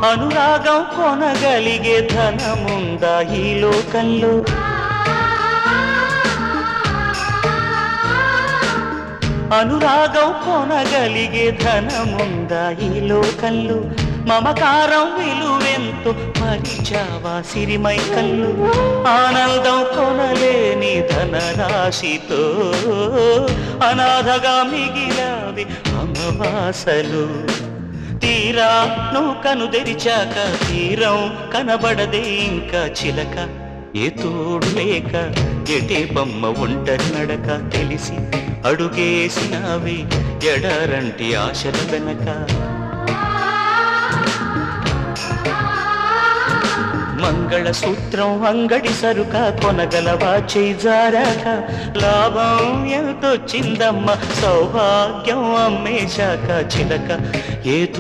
అనురాగం కొనగలిగే ధనముందా ఈ లోకంలో? అనురాగం కొనగలిగే ధనముందా ఈ లోకంలో? మమకారం విలువెంతో మరిచావా సిరిమైకల్లు? ఆనందం కొనలేని ధనరాశితో అనాథగా మిగిలావి అమవాసలు. తీరా నువ్వు కను తెరిచాక తీరం కనబడదే ఇంకా చిలక. ఏ తోడు లేక ఎటే బొమ్మ ఒంటరి నడక తెలిసి అడుగేసినావి ఎడారంటి ఆశల వెనక. మంగళసూత్రం అంగడి సరుక కొనగలవా చేజారాక? లాభం ఎంతొచ్చిందమ్మ సౌభాగ్యం అమ్మేశాక చిలక. ఏ